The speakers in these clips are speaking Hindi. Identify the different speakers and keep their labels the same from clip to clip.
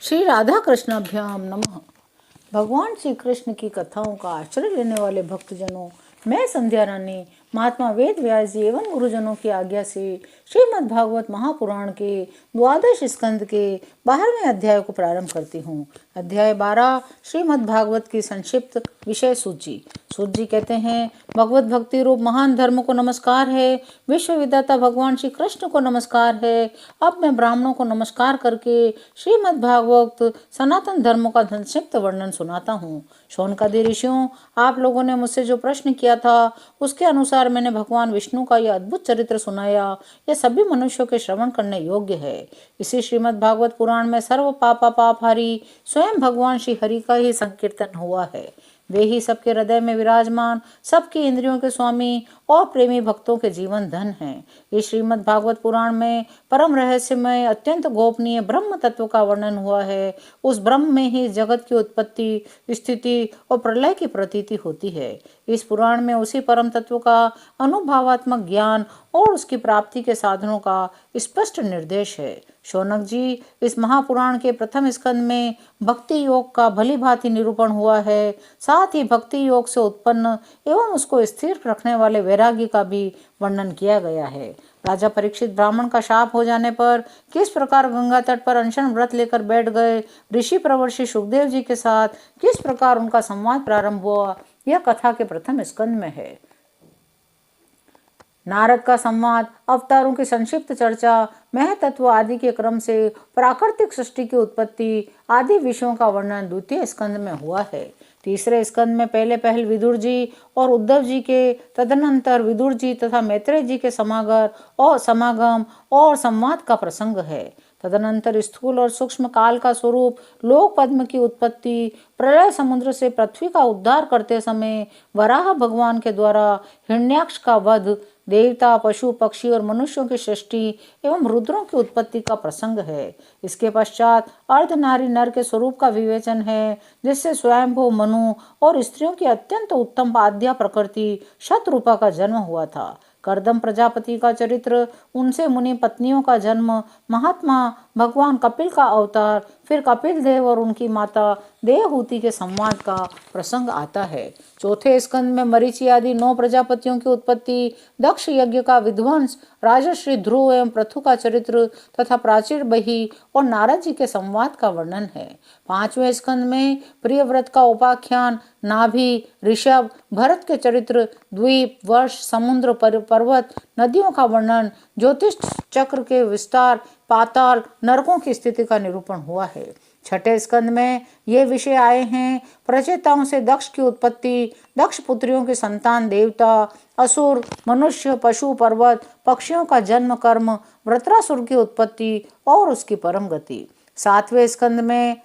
Speaker 1: श्री राधा कृष्णाभ्याम नमः। भगवान श्री कृष्ण की कथाओं का आश्रय लेने वाले भक्तजनों, मैं संध्या रानी महात्मा वेद व्यास जी एवं गुरुजनों की आज्ञा से श्रीमद् भागवत महापुराण के द्वादश स्कंद के 12वें अध्याय को प्रारंभ करती हूँ। अध्याय 12 श्रीमद् भागवत की संक्षिप्त विषय सूची। सूत जी कहते हैं, भगवत भक्ति रूप महान धर्म को नमस्कार है, विश्व विधाता भगवान श्री कृष्ण को नमस्कार है। अब मैं ब्राह्मणों को नमस्कार करके श्रीमद् भागवत सनातन धर्म का संक्षिप्त वर्णन सुनाता हूँ। शौनकादि ऋषियों, आप लोगों ने मुझसे जो प्रश्न किया था उसके अनुसार मैंने भगवान विष्णु का यह अद्भुत चरित्र सुनाया। यह सभी मनुष्यों के श्रवण करने योग्य है। इसी श्रीमद् भागवत पुराण में सर्व पापा पापहारी स्वयं भगवान श्री हरि का ही संकीर्तन हुआ है। वे ही सबके हृदय में विराजमान, सबकी इंद्रियों के स्वामी और प्रेमी भक्तों के जीवन धन हैं। इस श्रीमद् भागवत पुराण में परम रहस्यमय अत्यंत गोपनीय ब्रह्म तत्व का वर्णन हुआ है। उस ब्रह्म में ही जगत की उत्पत्ति, स्थिति और प्रलय की प्रतीति होती है। इस पुराण में उसी परम तत्व का अनुभवात्मक ज्ञान और उसकी प्राप्ति के साधनों का स्पष्ट निर्देश है। शौनक जी, इस महापुराण के प्रथम स्कंद में भक्ति योग का भली भांति निरूपण हुआ है। साथ ही भक्ति योग से उत्पन्न एवं उसको स्थिर रखने वाले वैराग्य का भी वर्णन किया गया है। राजा परीक्षित ब्राह्मण का शाप हो जाने पर किस प्रकार गंगा तट पर अनशन व्रत लेकर बैठ गए, ऋषि प्रवर्षि सुखदेव जी के साथ किस प्रकार उनका संवाद प्रारंभ हुआ, यह कथा के प्रथम स्कंद में है। नारद का संवाद, अवतारों की संक्षिप्त चर्चा, महतत्व आदि के क्रम से प्राकृतिक सृष्टि की उत्पत्ति आदि विषयों का वर्णन द्वितीय स्कंद में हुआ है। तीसरे स्कंद में पहल विदुर जी और उद्धव जी के, तदनंतर विदुर जी तथा मैत्रेय जी के समागम और संवाद का प्रसंग है। तदनंतर स्थूल और सूक्ष्म काल का स्वरूप, लोक पद्म की उत्पत्ति, प्रलय समुद्र से पृथ्वी का उद्धार करते समय वराह भगवान के द्वारा हिरण्याक्ष का वध, देवता, पशु, पक्षी और मनुष्यों की सृष्टि एवं रुद्रों की उत्पत्ति का प्रसंग है। इसके पश्चात अर्धनारी नर के स्वरूप का विवेचन है, जिससे स्वयंभू मनु और स्त्रियों की अत्यंत उत्तम आद्या प्रकृति शतरूपा का जन्म हुआ था। करदम प्रजापति का चरित्र, उनसे मुनि पत्नियों का जन्म, महात्मा भगवान कपिल का अवतार, फिर कपिल देव और उनकी माता देवहूति के संवाद का प्रसंग आता है। चौथे स्कंद में मरीचि आदि 9 प्रजापतियों की उत्पत्ति, दक्ष यज्ञ का विध्वंस, राजश्री ध्रुव एवं पृथु का चरित्र तथा प्राचीर बही और नारद जी के संवाद का वर्णन है। 5वें स्कंद में प्रियव्रत का उपाख्यान, नाभि, ऋषभ, भरत के चरित्र, द्वीप, वर्ष, समुद्र, पर्वत, नदियों का वर्णन, ज्योतिष चक्र के विस्तार, पाताल, नरकों की स्थिति का निरूपण हुआ है। छठे स्कंद में ये विषय आए हैं, प्रचेताओं से दक्ष की उत्पत्ति, दक्ष पुत्रियों की संतान देवता, असुर, मनुष्य, पशु, पर्वत, पक्षियों का जन्म कर्म, वृत्रासुर की उत्पत्ति और उसकी परम गति। 7वें स्कंद में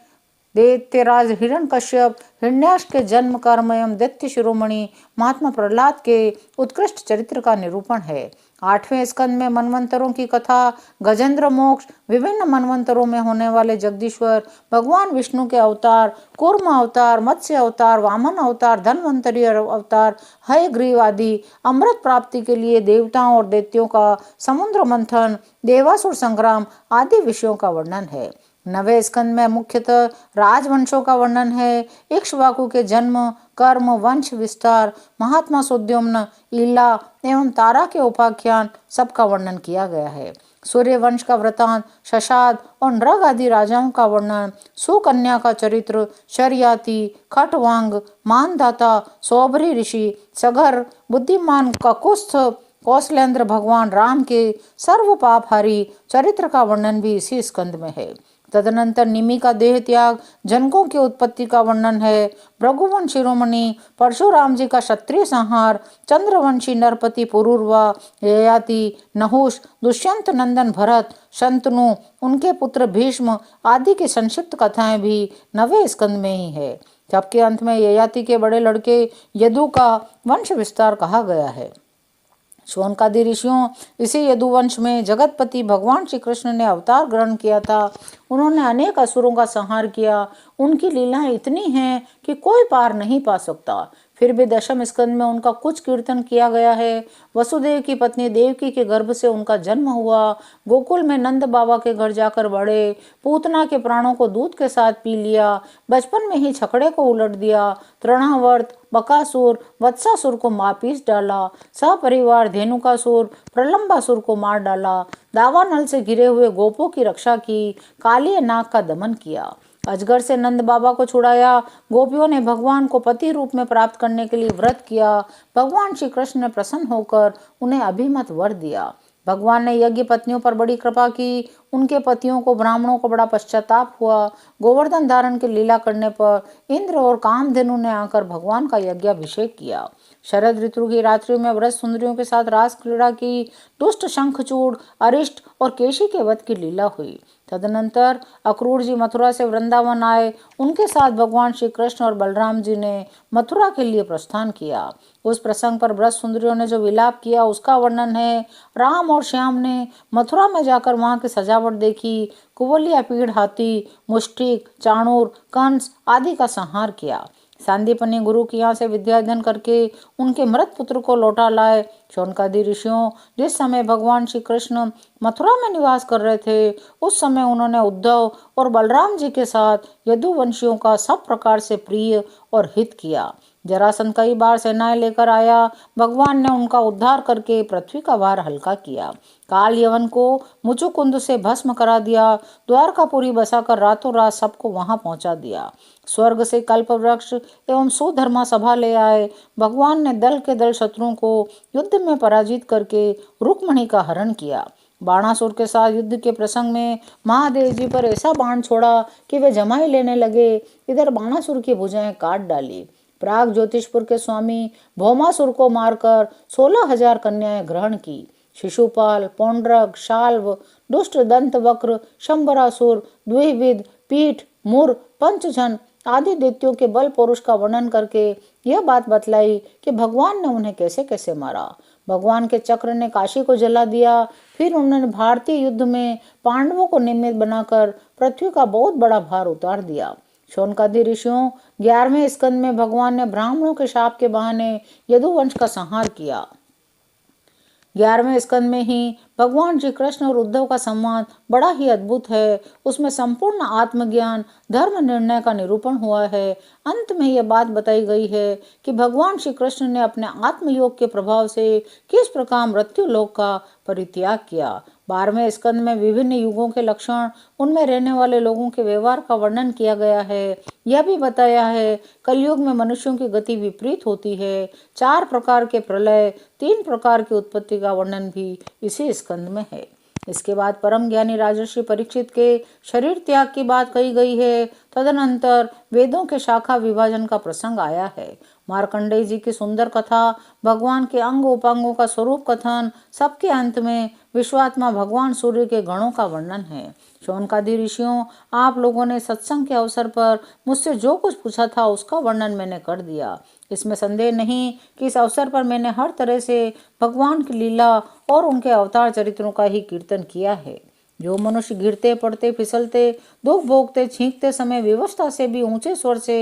Speaker 1: दैत्यराज हिरण्यकश्यप, हिरण्याक्ष के जन्म कर्म एवं दैत्य शिरोमणि महात्मा प्रहलाद के उत्कृष्ट चरित्र का निरूपण है। 8वें स्कंद में मनवंतरों की कथा, गजेंद्र मोक्ष, विभिन्न मनवंतरों में होने वाले जगदीश्वर, भगवान विष्णु के अवतार, कूर्म अवतार, मत्स्य अवतार, वामन अवतार, धन्वंतरी अवतार, हयग्रीव आदि, अमृत प्राप्ति के लिए देवताओं और दैत्यों का समुद्र मंथन, देवासुर संग्राम आदि विषयों का वर्णन है। 9वें स्कंद में मुख्यतः राजवंशों का वर्णन है। इक्ष्वाकु के जन्म, कर्म, वंश विस्तार, महात्मा सुद्योम्न, ईला एवं तारा के उपाख्यान सबका वर्णन किया गया है। सूर्य वंश का वृतांत, शशाद और नृग आदि राजाओं का वर्णन, सुकन्या का चरित्र, शर्याति, खटवांग, मानदाता, सौभरी ऋषि, सगर, बुद्धिमान ककुस्थ, कौशलेंद्र भगवान राम के सर्व पापहारी चरित्र का वर्णन भी इसी स्कंद में है। तदनंतर निमि का देह त्याग, जनकों की उत्पत्ति का वर्णन है। भृगुवंशी शिरोमणि, परशुराम जी का क्षत्रिय संहार, चंद्रवंशी नरपति पुरूरवा, ययाति, नहुष, दुष्यंत नंदन भरत, शंतनु, उनके पुत्र भीष्म आदि की संक्षिप्त कथाएं भी 9वें स्कंद में ही है। जबकि अंत में ययाति के बड़े लड़के यदु का वंश विस्तार कहा गया है। शौनकादि ऋषियों, इसी यदुवंश में जगतपति भगवान श्री कृष्ण ने अवतार ग्रहण किया था। उन्होंने अनेक असुरों का संहार किया। उनकी लीलाएं इतनी हैं कि कोई पार नहीं पा सकता। फिर भी दशम स्कंद में उनका कुछ कीर्तन किया गया है। वसुदेव की पत्नी देवकी के गर्भ से उनका जन्म हुआ। गोकुल में नंद बाबा के घर जाकर बढ़े। पूतना के प्राणों को दूध के साथ पी लिया। बचपन में ही छकड़े को उलट दिया। तृणावर्त, बकासुर, वत्सासुर को पीस डाला। सपरिवार धेनुकासुर, प्रलंबासुर को मार डाला। दावानल से घिरे हुए गोपों की रक्षा की। काली नाग का दमन किया। अजगर से नंद बाबा को छुड़ाया। गोपियों ने भगवान को पति रूप में प्राप्त करने के लिए व्रत किया। भगवान श्री कृष्ण ने प्रसन्न होकर उन्हें अभिमत वर दिया। भगवान ने यज्ञ पत्नियों पर बड़ी कृपा की। उनके पतियों को, ब्राह्मणों को बड़ा पश्चाताप हुआ। गोवर्धन धारण की लीला करने पर इंद्र और कामधेनु ने आकर भगवान का यज्ञाभिषेक किया। शरद ऋतु की रात्रि में व्रत सुंदरियों के साथ रास क्रीड़ा की। दुष्ट शंखचूड़, अरिष्ट और केशी के वध की लीला हुई। तदनंतर अक्रूर जी मथुरा से वृंदावन आए। उनके साथ भगवान श्री कृष्ण और बलराम जी ने मथुरा के लिए प्रस्थान किया। उस प्रसंग पर व्रत सुंदरियों ने जो विलाप किया उसका वर्णन है। राम और श्याम ने मथुरा में जाकर वहां की सजावट देखी। कुवलिया, पीड़, हाथी, मुष्टिक, चाणूर, कंस आदि का संहार किया। सांदीपनि गुरु के यहाँ से विद्याध्ययन करके उनके मृत पुत्र को लौटा लाए। शौनकादि ऋषियों जिस समय भगवान श्री कृष्ण मथुरा में निवास कर रहे थे उस समय उन्होंने उद्धव और बलराम जी के साथ यदुवंशियों का सब प्रकार से प्रिय और हित किया। जरासंध कई बार सेनाएं लेकर आया। भगवान ने उनका उद्धार करके पृथ्वी का भार हल्का किया। काल यवन को मुचुकुंद से भस्म करा दिया। द्वारकापुरी बसाकर रातों रात सबको वहां पहुंचा दिया। स्वर्ग से कल्प वृक्ष एवं सुधर्मा सभा ले आए। भगवान ने दल के दल शत्रुओं को युद्ध में पराजित करके रुक्मणी का हरण किया। बाणासुर के साथ युद्ध के प्रसंग में महादेव जी पर ऐसा बाण छोड़ा कि वे जमाई लेने लगे। इधर बाणासुर की भुजाएं काट डाली। प्राग ज्योतिषपुर के स्वामी भौमासुर को मारकर 16,000 कन्याएं ग्रहण की। शिशुपाल, पौंड्रक, शाल्व, दुष्ट दंत वक्र, शंबरासुर, द्विविद, पीठ, मुर, पंचजन आदि दैत्यों के बल पुरुष का वर्णन करके यह बात बतलाई कि भगवान ने उन्हें कैसे कैसे मारा। भगवान के चक्र ने काशी को जला दिया। फिर उन्होंने भारतीय युद्ध में पांडवों को निमित्त बनाकर पृथ्वी का बहुत बड़ा भार उतार दिया। शौनकादि ऋषियों 11वें स्कंद में भगवान ने ब्राह्मणों के शाप के बहाने यदुवंश का संहार किया। 11वें स्कंद में ही भगवान श्री कृष्ण और उद्धव का संवाद बड़ा ही अद्भुत है। उसमें संपूर्ण आत्मज्ञान, धर्म निर्णय का निरूपण हुआ है। अंत में यह बात बताई गई है कि भगवान श्री कृष्ण ने अपने आत्मयोग के प्रभाव से किस प्रकार मृत्यु लोक का परित्याग किया। 12वें स्कंद में विभिन्न युगों के लक्षण, उनमें रहने वाले लोगों के व्यवहार का वर्णन किया गया है। यह भी बताया है कलयुग में मनुष्यों की गति विपरीत होती है। 4 प्रकार के प्रलय, 3 प्रकार की उत्पत्ति का वर्णन भी इसी स्कंद में है। इसके बाद परम ज्ञानी राजर्षि परीक्षित के शरीर त्याग की बात कही गई है। तदनंतर वेदों के शाखा विभाजन का प्रसंग आया है। मार्कंडेय जी की सुंदर कथा, भगवान के अंग उपांगों का स्वरूप कथन, सबके अंत में विश्वात्मा भगवान सूर्य के गणों का वर्णन है। शौनकादि ऋषियों, आप लोगों ने सत्संग के अवसर पर मुझसे जो कुछ पूछा था उसका वर्णन मैंने कर दिया। इसमें संदेह नहीं कि इस अवसर पर मैंने हर तरह से भगवान की लीला और उनके अवतार चरित्रों का ही कीर्तन किया है। जो मनुष्य गिरते, पड़ते, फिसलते, दुख भोगते, छींकते समय विवशता से भी ऊंचे स्वर से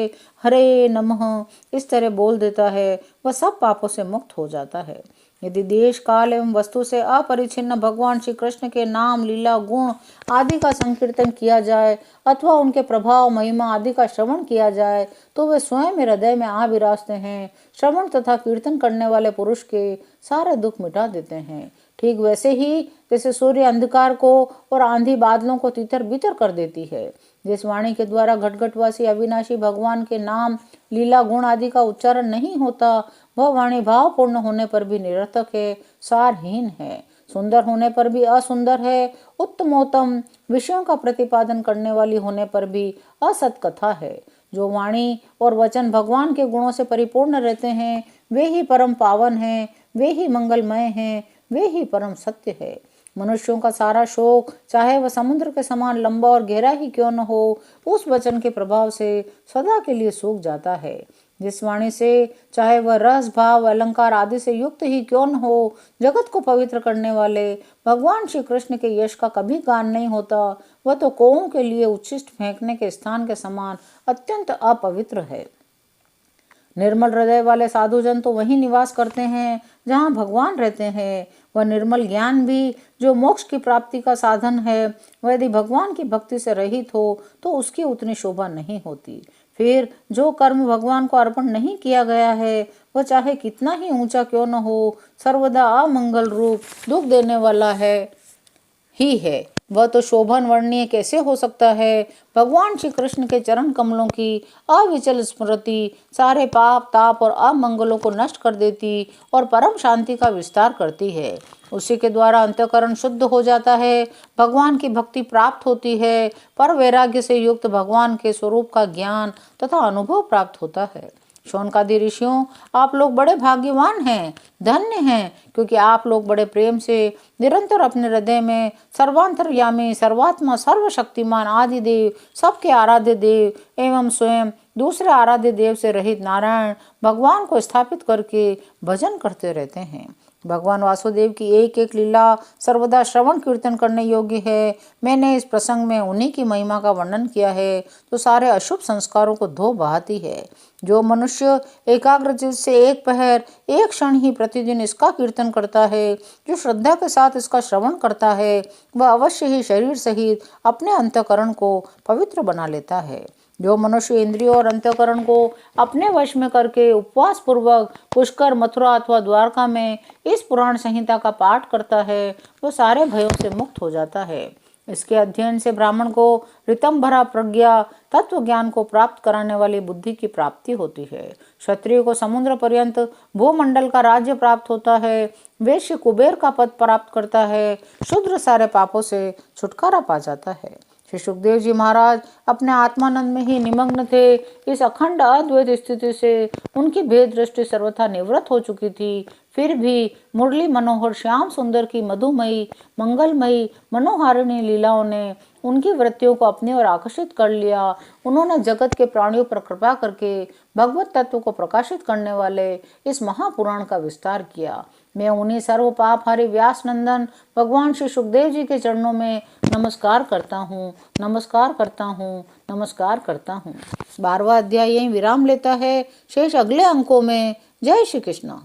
Speaker 1: हरे नमः इस तरह बोल देता है, वह सब पापों से मुक्त हो जाता है। यदि देश, काल एवं वस्तु से अपरिच्छिन्न भगवान श्री कृष्ण के नाम, लीला, गुण आदि का संकीर्तन किया जाए अथवा उनके प्रभाव, महिमा आदि का श्रवण किया जाए तो वे स्वयं हृदय में आ विराजते हैं। श्रवण तथा कीर्तन करने वाले पुरुष के सारे दुख मिटा देते हैं। ठीक वैसे ही जैसे सूर्य अंधकार को और आंधी बादलों को तितर बितर कर देती है। जिस वाणी के द्वारा घटघटवासी अविनाशी भगवान के नाम, लीला, गुण आदि का उच्चारण नहीं होता, वह वाणी भावपूर्ण होने पर भी निरर्थक है, सारहीन है, सुंदर होने पर भी असुंदर है, उत्तमोत्तम विषयों का प्रतिपादन करने वाली होने पर भी असत कथा है। जो वाणी और वचन भगवान के गुणों से परिपूर्ण रहते हैं वे ही परम पावन हैं, वे ही मंगलमय हैं, वे ही परम सत्य है। मनुष्यों का सारा शोक, चाहे वह समुद्र के समान लंबा और गहरा ही क्यों न हो, उस वचन के प्रभाव से सदा के लिए सूख जाता है। जिस वाणी से, चाहे वह रस, भाव, अलंकार आदि से युक्त ही क्यों न हो, जगत को पवित्र करने वाले भगवान श्री कृष्ण के यश का कभी गान नहीं होता, वह तो कौओं के लिए उच्छिष्ट फेंकने के स्थान के समान अत्यंत अपवित्र है। निर्मल हृदय वाले साधुजन तो वहीं निवास करते हैं जहाँ भगवान रहते हैं। वह निर्मल ज्ञान भी जो मोक्ष की प्राप्ति का साधन है, वह यदि भगवान की भक्ति से रहित हो तो उसकी उतनी शोभा नहीं होती। फिर जो कर्म भगवान को अर्पण नहीं किया गया है, वह चाहे कितना ही ऊंचा क्यों न हो, सर्वदा अमंगल रूप दुख देने वाला ही है। वह तो शोभन वर्णनीय कैसे हो सकता है। भगवान श्री कृष्ण के चरण कमलों की अविचल स्मृति सारे पाप ताप और अमंगलों को नष्ट कर देती और परम शांति का विस्तार करती है। उसी के द्वारा अंतःकरण शुद्ध हो जाता है, भगवान की भक्ति प्राप्त होती है, पर वैराग्य से युक्त भगवान के स्वरूप का ज्ञान तथा अनुभव प्राप्त होता है। शौनकादि ऋषियों, आप लोग बड़े भाग्यवान हैं, धन्य हैं, क्योंकि आप लोग बड़े प्रेम से निरंतर अपने हृदय में सर्वांतर्यामी सर्वात्मा सर्वशक्तिमान आदि देव, सबके आराध्य देव एवं स्वयं दूसरे आराध्य देव से रहित नारायण भगवान को स्थापित करके भजन करते रहते हैं। भगवान वासुदेव की एक एक लीला सर्वदा श्रवण कीर्तन करने योग्य है। मैंने इस प्रसंग में उन्हीं की महिमा का वर्णन किया है तो सारे अशुभ संस्कारों को धो बहाती है। जो मनुष्य एकाग्रचित्त से एक पहर एक क्षण ही प्रतिदिन इसका कीर्तन करता है, जो श्रद्धा के साथ इसका श्रवण करता है, वह अवश्य ही शरीर सहित अपने अंतःकरण को पवित्र बना लेता है। जो मनुष्य इंद्रियों और अंतःकरण को अपने वश में करके उपवास पूर्वक पुष्कर मथुरा अथवा द्वारका में इस पुराण संहिता का पाठ करता है, वो सारे भयों से मुक्त हो जाता है। इसके अध्ययन से ब्राह्मण को ऋतम भरा प्रज्ञा तत्व ज्ञान को प्राप्त कराने वाली बुद्धि की प्राप्ति होती है। क्षत्रिय को समुद्र पर्यंत भूमंडल का राज्य प्राप्त होता है। वैश्य कुबेर का पद प्राप्त करता है। शूद्र सारे पापों से छुटकारा पा जाता है। श्री सुखदेव जी महाराज अपने आत्मानंद में ही निमग्न थे। इस अखंड अद्वैत स्थिति से उनकी भेद दृष्टि सर्वथा निवृत्त हो चुकी थी। फिर भी मुरली मनोहर श्याम सुंदर की मधुमयी मंगलमयी मनोहारिणी लीलाओं ने उनकी वृत्तियों को अपनी ओर आकर्षित कर लिया। उन्होंने जगत के प्राणियों पर कृपा करके भगवत तत्व को प्रकाशित करने वाले इस महापुराण का विस्तार किया। मैं उन्हीं सर्व पापहारी व्यास नंदन भगवान श्री सुखदेव जी के चरणों में नमस्कार करता हूँ, नमस्कार करता हूँ, नमस्कार करता हूँ। 12वां अध्याय यहीं विराम लेता है। शेष अगले अंकों में। जय श्री कृष्ण।